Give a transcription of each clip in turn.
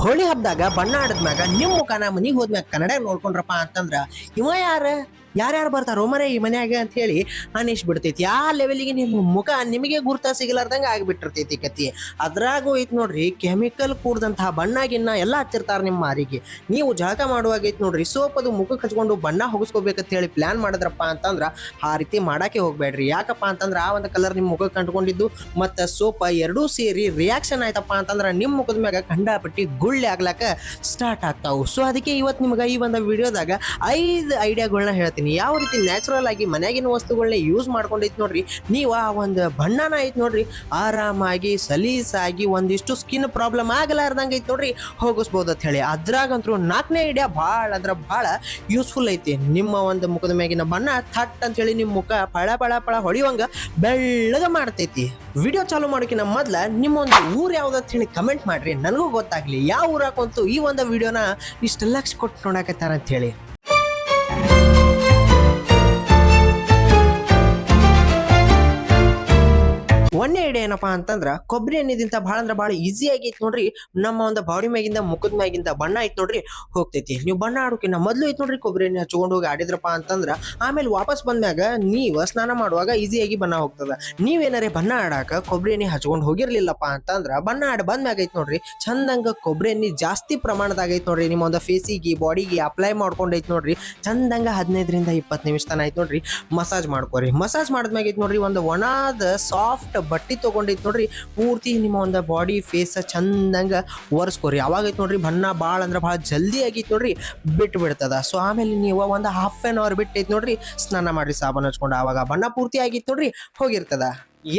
ಹೋಳಿ ಹಬ್ಬದಾಗ ಬಣ್ಣ ಆಡದ್ಮ್ಯಾಗ ನಿಮ್ಮ ಮುಖಾನ ಮನಿಗೆ ಹೋದ್ಮ್ಯಾಗ ಕನ್ನಡ ನೋಡ್ಕೊಂಡ್ರಪ್ಪ ಅಂತಂದ್ರ ಇವ ಯಾರ್ಯಾರು ಬರ್ತಾರೋ ಮರೆ ಈ ಮನ್ಯಾಗ ಅಂತ ಹೇಳಿ ಅನಿಸ್ ಬಿಡ್ತೈತಿ. ಆ ಲೆವೆಲಿಗೆ ನಿಮ್ಮ ಮುಖ ನಿಮಗೆ ಗುರ್ತ ಸಿಗಲಾರ್ದಂಗ ಆಗಿಬಿಟ್ಟಿರ್ತೈತಿ ಕತಿ. ಅದ್ರಾಗೂ ಐತ್ ನೋಡ್ರಿ ಕೆಮಿಕಲ್ ಕೂಡ್ದಂತಹ ಬಣ್ಣ ಗಿನ್ನ ಎಲ್ಲ ಹಚ್ಚಿರ್ತಾರ ನಿಮ್ಮ ಮಾರಿಗೆ. ನೀವು ಜಳಕ ಮಾಡುವಾಗ ಐತ್ ನೋಡ್ರಿ ಸೋಪ್ ಅದು ಮುಖಕ್ಕೆ ಹಚ್ಕೊಂಡು ಬಣ್ಣ ಹೋಗಿಸ್ಕೋಬೇಕಂತ ಹೇಳಿ ಪ್ಲಾನ್ ಮಾಡಿದ್ರಪ್ಪ ಅಂತಂದ್ರ ಆ ರೀತಿ ಮಾಡಾಕೆ ಹೋಗ್ಬೇಡ್ರಿ. ಯಾಕಪ್ಪ ಅಂತಂದ್ರ ಆ ಒಂದು ಕಲರ್ ನಿಮ್ಮ ಮುಖಕ್ಕೆ ಕಂಡುಕೊಂಡಿದ್ದು ಮತ್ತ ಸೋಪ್ ಎರಡೂ ಸೇರಿ ರಿಯಾಕ್ಷನ್ ಆಯ್ತಪ್ಪ ಅಂತಂದ್ರ ನಿಮ್ಮ ಮುಖದ ಮ್ಯಾಗ ಕಂಡಾಪಟ್ಟಿ ಗುಳ್ಳೆ ಆಗ್ಲಾಕ ಸ್ಟಾರ್ಟ್ ಆಗ್ತಾವು. ಸೊ ಅದಕ್ಕೆ ಇವತ್ತು ನಿಮ್ಗೆ ಈ ಒಂದು ವಿಡಿಯೋದಾಗ 5 ಐಡಿಯಾಗಳನ್ನ ಹೇಳ್ತೀನಿ. ಯಾವ ರೀತಿ ನ್ಯಾಚುರಲ್ ಆಗಿ ಮನ್ಯಾಗಿನ ವಸ್ತುಗಳನ್ನ ಯೂಸ್ ಮಾಡ್ಕೊಂಡೈತಿ ನೋಡ್ರಿ ನೀವು ಆ ಒಂದು ಬಣ್ಣನ ಐತಿ ನೋಡ್ರಿ ಆರಾಮಾಗಿ ಸಲೀಸಾಗಿ ಒಂದಿಷ್ಟು ಸ್ಕಿನ್ ಪ್ರಾಬ್ಲಮ್ ಆಗಲಾರ್ದಂಗ ಐತಿ ನೋಡ್ರಿ ಹೋಗಿಸ್ಬೋದು ಅಂತ ಹೇಳಿ. ಅದ್ರಾಗಂತೂ 4ನೇ ಐಡಿಯಾ ಭಾಳ ಯೂಸ್ಫುಲ್ ಐತಿ. ನಿಮ್ಮ ಒಂದು ಮುಖದ ಮ್ಯಾಗಿನ ಬಣ್ಣ ಥಟ್ ಅಂತ ಹೇಳಿ ನಿಮ್ಮ ಮುಖ ಪಳ ಹೊಳಿವಂಗ ಬೆಳ್ಳಗ ಮಾಡ್ತೈತಿ. ವಿಡಿಯೋ ಚಾಲು ಮಾಡೋಕಿನ ಮೊದ್ಲ ನಿಮ್ಮ ಒಂದು ಊರ್ ಯಾವ್ದಂತ ಹೇಳಿ ಕಮೆಂಟ್ ಮಾಡ್ರಿ, ನನಗೂ ಗೊತ್ತಾಗ್ಲಿ ಯಾವ ಊರಾಕಂತೂ ಈ ಒಂದು ವಿಡಿಯೋನ ಇಷ್ಟು ಲಕ್ಷ ಕೊಟ್ಟು ನೋಡಕತ್ತಾರ ಅಂತ ಹೇಳಿ. ಒಂದೇ ಐಡಿಯಾ ಏನಪ್ಪಾ ಅಂತಂದ್ರ ಕೊಬ್ಬರಿ ಎಣ್ಣೆದಿಂತ ಭಾಳ ಅಂದ್ರೆ ಭಾಳ ಈಸಿ ಆಗೈತಿ ನೋಡ್ರಿ ನಮ್ಮ ಒಂದು ಬಾಡಿ ಮ್ಯಾಗಿಂದ ಮುಖದ ಮ್ಯಾಗಿಂದ ಬಣ್ಣ ಐತಿ ನೋಡ್ರಿ ಹೋಗ್ತೈತಿ. ನೀವು ಬಣ್ಣ ಆಡೋಕಿನ್ನ ಮೊದ್ಲು ಐತಿ ನೋಡ್ರಿ ಕೊಬ್ಬರಿ ಎಣ್ಣೆ ಹಚ್ಕೊಂಡು ಹೋಗಿ ಆಡಿದ್ರಪ್ಪ ಅಂತಂದ್ರ ಆಮೇಲೆ ವಾಪಸ್ ಬಂದ್ಮ್ಯಾಗ ನೀವು ಸ್ನಾನ ಮಾಡುವಾಗ ಈಸಿಯಾಗಿ ಬಣ್ಣ ಹೋಗ್ತದ. ನೀವೇನಾರೇ ಬಣ್ಣ ಆಡಾಕ ಕೊಬ್ಬರಿ ಎಣ್ಣೆ ಹಚ್ಕೊಂಡು ಹೋಗಿರ್ಲಿಲ್ಲಪ್ಪ ಅಂತಂದ್ರ ಬಣ್ಣ ಆಡ ಬಂದ್ಮ್ಯಾಗ ಐತಿ ನೋಡ್ರಿ ಚಂದಂಗ ಕೊಬ್ಬರಿ ಎಣ್ಣೆ ಜಾಸ್ತಿ ಪ್ರಮಾಣದಾಗ ಐತಿ ನೋಡ್ರಿ ನಿಮ್ಮ ಒಂದು ಫೇಸಿಗೆ ಬಾಡಿಗೆ ಅಪ್ಲೈ ಮಾಡ್ಕೊಂಡೈತಿ ನೋಡ್ರಿ ಚಂದಂಗ 15ರಿಂದ 20 ನಿಮಿಷ ತನ ಐತಿ ನೋಡ್ರಿ ಮಸಾಜ್ ಮಾಡ್ಕೋರಿ. ಮಸಾಜ್ ಮಾಡಿದ್ಮ್ಯಾಗ ಐತಿ ನೋಡ್ರಿ ಒಂದು ಒಣಾದ ಸಾಫ್ಟ್ ಬಟ್ಟಿ ತಗೊಂಡೈತಿ ನೋಡ್ರಿ ಪೂರ್ತಿ ನಿಮ್ಮ ಒಂದು ಬಾಡಿ ಫೇಸ್ ಚಂದಂಗ ಒರೆಸ್ಕೋರಿ. ಅವಾಗ ಐತಿ ನೋಡ್ರಿ ಬಣ್ಣ ಭಾಳ ಅಂದ್ರೆ ಭಾಳ ಜಲ್ದಿ ಆಗೈತಿ ನೋಡ್ರಿ ಬಿಟ್ಟು ಬಿಡ್ತದ. ಸೊ ಆಮೇಲೆ ನೀವು ಒಂದು ½ an hour ಬಿಟ್ಟೈತಿ ನೋಡ್ರಿ ಸ್ನಾನ ಮಾಡಿ ಸಾಬೂನು ಹಚ್ಕೊಂಡು ಆವಾಗ ಬಣ್ಣ ಪೂರ್ತಿ ಆಗೈತಿ ನೋಡ್ರಿ ಹೋಗಿರ್ತದ.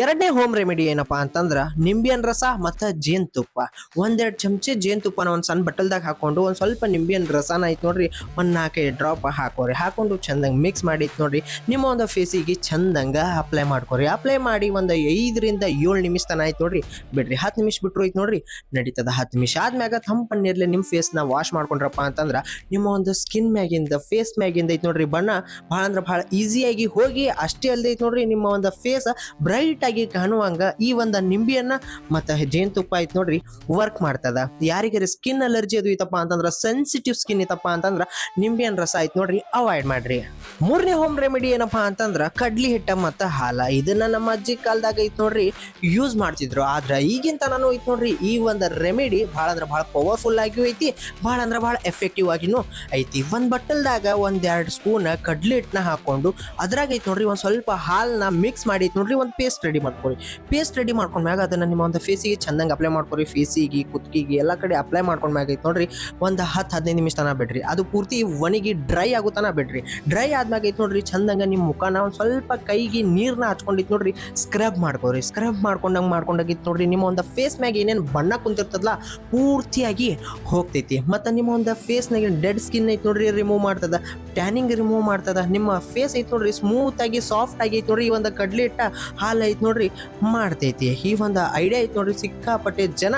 ಎರಡನೇ ಹೋಮ್ ರೆಮಿಡಿ ಏನಪ್ಪಾ ಅಂತಂದ್ರ ನಿಂಬೆಹಣ್ಣ ರಸ ಮತ್ತು ಜೇನುತುಪ್ಪ. 1-2 ಚಮಚೆ ಜೇನುತುಪ್ಪನ ಒಂದು ಸಣ್ಣ ಬಟ್ಟಲ್ದಾಗ ಹಾಕೊಂಡು ಒಂದು ಸ್ವಲ್ಪ ನಿಂಬೆಹಣ್ಣ ರಸನ ಐತಿ ನೋಡ್ರಿ ಒಂದು 4-5 ಡ್ರಾಪ್ ಹಾಕೋರಿ. ಹಾಕೊಂಡು ಚಂದಂಗೆ ಮಿಕ್ಸ್ ಮಾಡಿತ್ತು ನೋಡ್ರಿ ನಿಮ್ಮ ಒಂದು ಫೇಸಿಗೆ ಚಂದಂಗ ಅಪ್ಲೈ ಮಾಡ್ಕೋರಿ. ಅಪ್ಲೈ ಮಾಡಿ ಒಂದು 5ರಿಂದ 7 ನಿಮಿಷ ತನ ಆಯ್ತು ನೋಡ್ರಿ ಬಿಡ್ರಿ. 10 ನಿಮಿಷ ಬಿಟ್ರು ಐತಿ ನೋಡ್ರಿ ನಡೀತದ. 10 ನಿಮಿಷ ಆದ್ಮ್ಯಾಗ ತಂಪನ್ನೀರ್ಲಿ ನಿಮ್ಮ ಫೇಸ್ನ ವಾಶ್ ಮಾಡ್ಕೊಂಡ್ರಪ್ಪ ಅಂತಂದ್ರ ನಿಮ್ಮ ಒಂದು ಸ್ಕಿನ್ ಮ್ಯಾಗಿಂದ ಫೇಸ್ ಮ್ಯಾಗಿಂದ ಐತಿ ನೋಡ್ರಿ ಬಣ್ಣ ಭಾಳ ಅಂದ್ರೆ ಭಾಳ ಈಸಿಯಾಗಿ ಹೋಗಿ ಅಷ್ಟೇ ಅಲ್ಲದೆ ಐತಿ ನೋಡ್ರಿ ನಿಮ್ಮ ಒಂದು ಫೇಸ್ ಬ್ರೈಟ್ ಆಗಿ ಕಾಣುವಂಗ ಈ ಒಂದು ನಿಂಬೆಯನ್ನ ಮತ್ತೆ ಜೇನುತುಪ್ಪ ಐತಿ ನೋಡ್ರಿ ವರ್ಕ್ ಮಾಡ್ತದ. ಯಾರಿಗಾರ ಸ್ಕಿನ್ ಅಲರ್ಜಿ ಅದು ಐತಪ್ಪ ಅಂತಂದ್ರ ಸೆನ್ಸಿಟಿವ್ ಸ್ಕಿನ್ ಐತಪ್ಪ ಅಂತಂದ್ರ ನಿಂಬೆಹಣ್ಣ ರಸ ಐತಿ ನೋಡ್ರಿ ಅವಾಯ್ಡ್ ಮಾಡ್ರಿ. 3ನೇ ಹೋಮ್ ರೆಮಿಡಿ ಏನಪ್ಪಾ ಅಂತಂದ್ರ ಕಡ್ಲಿ ಹಿಟ್ಟ ಮತ್ತ ಹಾಲ. ಇದನ್ನ ನಮ್ಮ ಅಜ್ಜಿ ಕಾಲದಾಗ ಐತಿ ನೋಡ್ರಿ ಯೂಸ್ ಮಾಡ್ತಿದ್ರು. ಆದ್ರ ಈಗಿಂತ ನಾನು ಐತಿ ನೋಡ್ರಿ ಈ ಒಂದು ರೆಮಿಡಿ ಭಾಳ ಅಂದ್ರೆ ಭಾಳ ಪವರ್ಫುಲ್ ಆಗಿಯೂ ಐತಿ ಭಾಳ ಅಂದ್ರೆ ಭಾಳ ಎಫೆಕ್ಟಿವ್ ಆಗಿನೂ ಐತಿ. ಒಂದ್ ಬಟ್ಟಲ್ದಾಗ 1-2 ಸ್ಪೂನ್ ಕಡ್ಲಿ ಹಿಟ್ಟನ್ನ ಹಾಕೊಂಡು ಅದ್ರಾಗ ಐತಿ ನೋಡ್ರಿ ಒಂದ್ ಸ್ವಲ್ಪ ಹಾಲ್ನ ಮಿಕ್ಸ್ ಮಾಡಿ ಐತಿ ನೋಡ್ರಿ ಒಂದು ಪೇಸ್ಟ್ ರೆಡಿ ಮಾಡ್ಕೊರಿ. ಪೇಸ್ಟ್ ರೆಡಿ ಮಾಡ್ಕೊಂಡ್ಮ್ಯಾಗ ಅದನ್ನ ನಿಮ್ಮ ಒಂದು ಫೇಸಿಗೆ ಚಂದಂಗೆ ಅಪ್ಲೈ ಮಾಡ್ಕೊರಿ. ಫೇಸಿಗೆ ಕುತ್ತಿಗೆ ಎಲ್ಲ ಕಡೆ ಅಪ್ಲೈ ಮಾಡ್ಕೊಂಡ್ಮ್ಯಾಗ ಐತಿ ನೋಡ್ರಿ ಒಂದು 10-15 ನಿಮಿಷ ತನ ಬಿಡ್ರಿ. ಅದು ಪೂರ್ತಿ ಒಣಗಿ ಡ್ರೈ ಆಗುತ್ತಾನ ಬಿಡ್ರಿ. ಡ್ರೈ ಆದ್ಮ್ಯಾಗ ಐತಿ ನೋಡ್ರಿ ಚಂದಂಗ ನಿಮ್ಮ ಮುಖನ ಒಂದು ಸ್ವಲ್ಪ ಕೈಗೆ ನೀರ್ನ ಹಚ್ಕೊಂಡಿತ್ತು ನೋಡ್ರಿ ಸ್ಕ್ರಬ್ ಮಾಡ್ಕೋರಿ. ಸ್ಕ್ರಬ್ ಮಾಡ್ಕೊಂಡಾಗಿತ್ತು ನೋಡ್ರಿ ನಿಮ್ಮ ಒಂದು ಫೇಸ್ ಮ್ಯಾಗ ಏನೇನು ಬಣ್ಣ ಕುಂತಿರ್ತದಲ್ಲ ಪೂರ್ತಿಯಾಗಿ ಹೋಗ್ತೈತಿ. ಮತ್ತು ನಿಮ್ಮ ಒಂದು ಫೇಸ್ನಾಗ ಡೆಡ್ ಸ್ಕಿನ್ ಐತಿ ನೋಡ್ರಿ ರಿಮೂವ್ ಮಾಡ್ತದ, ಟ್ಯಾನಿಂಗ್ ರಿಮೂವ್ ಮಾಡ್ತದ. ನಿಮ್ಮ ಫೇಸ್ ಐತಿ ನೋಡ್ರಿ ಸ್ಮೂತ್ ಆಗಿ ಸಾಫ್ಟ್ ಆಗಿ ಐತಿ ನೋಡ್ರಿ ಈ ಒಂದು ಕಡ್ಲಿ ಹಿಟ್ಟ ಹಾಲು ಐತಿ ನೋಡ್ರಿ ಮಾಡ್ತೈತಿ. ಈ ಒಂದು ಐಡಿಯಾ ಐತಿ ನೋಡ್ರಿ ಸಿಕ್ಕಾಪಟ್ಟೆ ಜನ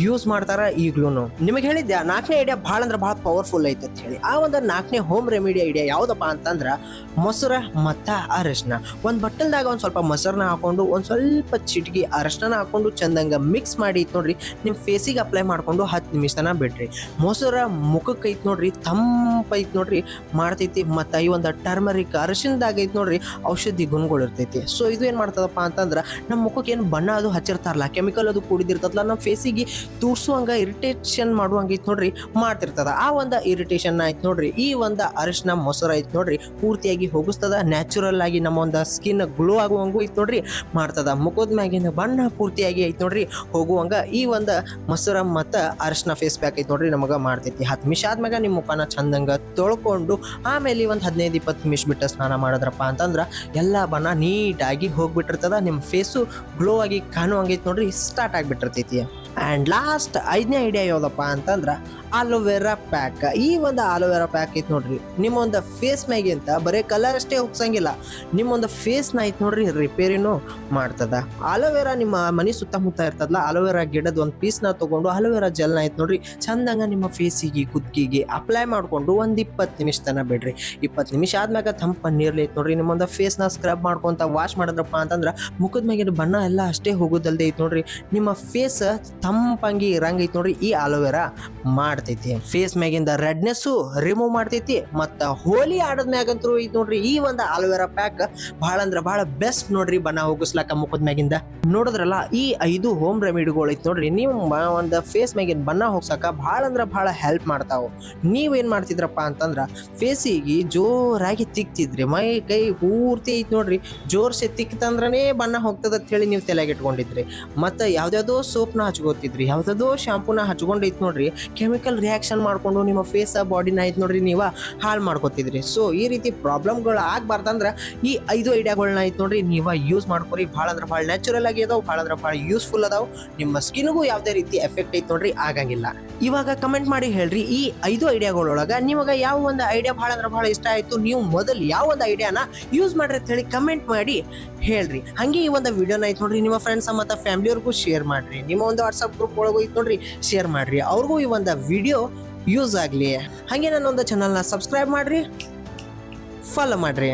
ಯೂಸ್ ಮಾಡ್ತಾರ ಈಗ್ಲೂ. ನಿಮಗೆ ಹೇಳಿದ್ದೆ 4ನೇ ಐಡಿಯಾ ಭಾಳ ಅಂದ್ರೆ ಭಾಳ ಪವರ್ಫುಲ್ ಐತೆ ಅಂತ ಹೇಳಿ. ಆ ಒಂದು 4ನೇ ಹೋಮ್ ರೆಮಿಡಿ ಐಡಿಯಾ ಯಾವ್ದಪ್ಪ ಅಂತಂದ್ರ ಮೊಸರ ಮತ್ತ ಅರಶಿನ. ಒಂದು ಬಟ್ಟಲ್ದಾಗ ಒಂದು ಸ್ವಲ್ಪ ಮೊಸರನ್ನ ಹಾಕೊಂಡು ಒಂದು ಸ್ವಲ್ಪ ಚಿಟಕಿ ಅರಶಿನ ಹಾಕೊಂಡು ಚಂದಂಗ ಮಿಕ್ಸ್ ಮಾಡಿ ಐತಿ ನೋಡ್ರಿ ನಿಮ್ಮ ಫೇಸಿಗೆ ಅಪ್ಲೈ ಮಾಡ್ಕೊಂಡು 10 ನಿಮಿಷ ತನ ಬಿಡ್ರಿ. ಮೊಸರ ಮುಖಕ್ಕೆ ಐತಿ ನೋಡ್ರಿ ತಂಪೈತಿ ನೋಡ್ರಿ ಮಾಡ್ತೈತಿ. ಮತ್ತು ಈ ಒಂದು ಟರ್ಮರಿಕ್ ಅರಶಿನದಾಗ ಐತಿ ನೋಡ್ರಿ ಔಷಧಿ ಗುಣಗಳು ಇರ್ತೈತಿ. ಸೊ ಇದು ಏನು ಮಾಡ್ತದಪ್ಪ ಅಂತಂದ್ರ ನಮ್ಮ ಮುಖಕ್ಕೆ ಏನು ಬಣ್ಣ ಅದು ಹಚ್ಚಿರ್ತಾರಲ್ಲ ಕೆಮಿಕಲ್ ಅದು ಕೂಡಿದಿರ್ತದಲ್ಲ ನಮ್ಮ ಫೇಸಿಗೆ ತೂರ್ಸುವಂಗ ಇರಿಟೇಷನ್ ಮಾಡುವಂಗ ಐತಿ ನೋಡ್ರಿ ಮಾಡ್ತಿರ್ತದ. ಆ ಒಂದು ಇರಿಟೇಷನ್ ಐತಿ ನೋಡ್ರಿ ಈ ಒಂದು ಅರಿಶಿನ ಮೊಸರು ಐತಿ ನೋಡ್ರಿ ಪೂರ್ತಿಯಾಗಿ ಹೋಗಿಸ್ತದ. ನ್ಯಾಚುರಲ್ ಆಗಿ ನಮ್ಮ ಒಂದು ಸ್ಕಿನ್ ಗ್ಲೋ ಆಗುವಂಗೂ ಐತಿ ನೋಡ್ರಿ ಮಾಡ್ತದ. ಮುಖದ ಮ್ಯಾಗಿನ ಬಣ್ಣ ಪೂರ್ತಿಯಾಗಿ ಐತಿ ನೋಡ್ರಿ ಹೋಗುವಂಗ ಈ ಒಂದು ಮೊಸರ ಮತ್ತು ಅರಿಶಿನ ಫೇಸ್ ಪ್ಯಾಕ್ ಐತಿ ನೋಡ್ರಿ ನಮಗೆ ಮಾಡ್ತೈತಿ. 10 ನಿಮಿಷ ಆದ್ಮ್ಯಾಗ ನಿಮ್ಮ ಮುಖನ ಚಂದಂಗ ತೊಳ್ಕೊಂಡು ಆಮೇಲೆ ಒಂದು 15-20 ನಿಮಿಷ ಬಿಟ್ಟು ಸ್ನಾನ ಮಾಡಿದ್ರಪ್ಪ ಅಂತಂದ್ರ ಎಲ್ಲ ಬಣ್ಣ ನೀಟಾಗಿ ಹೋಗ್ಬಿಟ್ಟಿರ್ತದ. ನಿಮ್ಮ ಫೇಸು ಗ್ಲೋ ಆಗಿ ಕಾಣುವಂಗೈತಿ ನೋಡ್ರಿ ಸ್ಟಾರ್ಟ್ ಆಗಿಬಿಟ್ಟಿರ್ತೈತಿ. ಆ್ಯಂಡ್ ಲಾಸ್ಟ್ 5ನೇ ಐಡಿಯಾ ಯಾವುದಪ್ಪ ಅಂತಂದ್ರೆ ಆಲೋವೆರಾ ಪ್ಯಾಕ್. ಈ ಒಂದು ಆಲೋವೆರಾ ಪ್ಯಾಕ್ ಐತ್ ನೋಡ್ರಿ ನಿಮ್ಮ ಒಂದು ಫೇಸ್ ಮ್ಯಾಗಿಂತ ಬರೀ ಕಲರ್ ಅಷ್ಟೇ ಹೋಗ್ಸಂಗಿಲ್ಲ, ನಿಮ್ಮ ಒಂದು ಫೇಸ್ನ ಐತ್ ನೋಡ್ರಿ ರಿಪೇರಿನೂ ಮಾಡ್ತದ. ಆಲೋವೆರಾ ನಿಮ್ಮ ಮನೆ ಸುತ್ತಮುತ್ತ ಇರ್ತದಲ್ಲ, ಆಲೋವೆರಾ ಗಿಡದ ಒಂದು ಪೀಸ್ನ ತಗೊಂಡು ಆಲೋವೆರಾ ಜೆಲ್ನ ಐತ್ ನೋಡ್ರಿ ಚಂದಂಗ ನಿಮ್ಮ ಫೇಸಿಗೆ ಕುತ್ತಿಗೆಗೆ ಅಪ್ಲೈ ಮಾಡ್ಕೊಂಡು ಒಂದು 20 ನಿಮಿಷ ತನ ಬಿಡ್ರಿ. 20 ನಿಮಿಷ ಆದ್ಮ್ಯಾಗ ತಂಪ ನೀರ್ಲಿ ಐತ್ ನೋಡ್ರಿ ನಿಮ್ಮೊಂದು ಫೇಸ್ನ ಸ್ಕ್ರಬ್ ಮಾಡ್ಕೊಂತ ವಾಶ್ ಮಾಡಿದ್ರಪ್ಪ ಅಂತಂದ್ರ ಮುಖದ ಮ್ಯಾಗಿನ ಬಣ್ಣ ಎಲ್ಲ ಅಷ್ಟೇ ಹೋಗೋದಲ್ದೆ ಐತ್ ನೋಡ್ರಿ ನಿಮ್ಮ ಫೇಸ್ ತಂಪಂಗಿ ಇರಂಗ ಐತ್ ನೋಡ್ರಿ ಈ ಆಲೋವೆರಾ ಮಾಡ್ತೈತಿ. ಫೇಸ್ ಮ್ಯಾಗಿಂದ ರೆಡ್ನೆಸ್ಸು ರಿಮೂವ್ ಮಾಡ್ತೈತಿ. ಮತ್ತ ಹೋಲಿ ಆಡದ್ ಮ್ಯಾಗಂತೂ ಐತ್ ನೋಡ್ರಿ ಈ ಒಂದು ಆಲೋವೆರಾ ಪ್ಯಾಕ್ ಬಹಳ ಅಂದ್ರ ಬಹಳ ಬೆಸ್ಟ್ ನೋಡ್ರಿ ಬಣ್ಣ ಹೋಗಿಸ್ಲಾಕ ಮುಖದ ಮ್ಯಾಗಿಂದ. ನೋಡಿದ್ರಲ್ಲ ಈ 5 ಹೋಮ್ ರೆಮಿಡಿಗಳು ಐತ್ ನೋಡ್ರಿ ನಿಮ್ಮ ಒಂದು ಫೇಸ್ ಮ್ಯಾಗಿನ ಬಣ್ಣ ಹೋಗ್ಸಕ ಬಹಳ ಅಂದ್ರ ಬಹಳ ಹೆಲ್ಪ್ ಮಾಡ್ತಾವ. ನೀವೇನ್ ಮಾಡ್ತಿದ್ರಪ್ಪ ಅಂತಂದ್ರ ಫೇಸಿಗೆ ಜೋರಾಗಿ ತಿಕ್ತಿದ್ರಿ, ಮೈ ಕೈ ಪೂರ್ತಿ ಐತ್ ನೋಡ್ರಿ ಜೋರ್ಸೆ ತಿಕ್ತಂದ್ರನೇ ಬಣ್ಣ ಹೋಗ್ತದ ಅಂತ ಹೇಳಿ ನೀವು ತಲೆಗೆ ಇಟ್ಕೊಂಡಿದ್ರಿ. ಮತ್ತೆ ಯಾವ್ದಾವ್ದೋ ಸೋಪ್ನ ಹಚ್ಕೋತಿದ್ರಿ, ಯಾವ್ದಾವ್ದೋ ಶಾಂಪೂನ ಹಚ್ಕೊಂಡೈತ್ ನೋಡ್ರಿ ಕೆಮಿಕಲ್ ರಿಯಾಕ್ಷನ್ ಮಾಡ್ಕೊಂಡು ನಿಮ್ಮ ಫೇಸ್ ಬಾಡಿನ ಐತ್ ನೋಡ್ರಿ ನೀವ ಹಾಳು ಮಾಡ್ಕೋತಿದ್ರಿ. ಸೊ ಈ ರೀತಿ ಪ್ರಾಬ್ಲಮ್ಗಳು ಆಗ್ಬಾರ್ದಂದ್ರ ಈ 5 ಐಡಿಯಾಗಳನ್ನ ಐತ್ ನೋಡ್ರಿ ನೀವ ಯೂಸ್ ಮಾಡ್ಕೊರಿ. ಭಾಳ ಅಂದ್ರೆ ಭಾಳ ನ್ಯಾಚುರಲ್ ಆಗಿ ಅದಾವ, ಭಾಳ ಅಂದ್ರೆ ಭಾಳ ಯೂಸ್ಫುಲ್ ಅದಾವ. ನಿಮ್ಮ ಸ್ಕಿನ್ಗೂ ಯಾವುದೇ ರೀತಿ ಎಫೆಕ್ಟ್ ಐತ್ ನೋಡ್ರಿ ಆಗಂಗಿಲ್ಲ. ಇವಾಗ ಕಮೆಂಟ್ ಮಾಡಿ ಹೇಳ್ರಿ ಈ 5 ಐಡಿಯಾಗಳೊಳಗ ನಿಮಗೆ ಯಾವ ಒಂದು ಐಡಿಯಾ ಭಾಳ ಅಂದ್ರೆ ಭಾಳ ಇಷ್ಟ ಆಯ್ತು, ನೀವು ಮೊದಲು ಯಾವ ಒಂದು ಐಡಿಯಾನ ಯೂಸ್ ಮಾಡ್ರಿ ಅಂತ ಹೇಳಿ ಕಮೆಂಟ್ ಮಾಡಿ ಹೇಳ್ರಿ. ಹಂಗೆ ಈ ಒಂದು ವಿಡಿಯೋನ ಐತ್ ನೋಡ್ರಿ ನಿಮ್ಮ ಫ್ರೆಂಡ್ಸ್ ಮತ್ತು ಫ್ಯಾಮಿಲಿಯವ್ರಿಗೂ ಶೇರ್ ಮಾಡ್ರಿ. ನಿಮ್ಮ ಒಂದು ವಾಟ್ಸಪ್ ಗ್ರೂಪ್ ಒಳಗೂ ಐತ್ ನೋಡ್ರಿ ಶೇರ್ ಮಾಡ್ರಿ, ಅವ್ರಿಗೂ ಈ ಒಂದು ವಿಡಿಯೋ ಯೂಸ್ ಆಗಲಿ. ಹಾಗೆ ನನ್ನ ಒಂದು ಚಾನಲ್ನ ಸಬ್ಸ್ಕ್ರೈಬ್ ಮಾಡ್ರಿ, ಫಾಲೋ ಮಾಡ್ರಿ.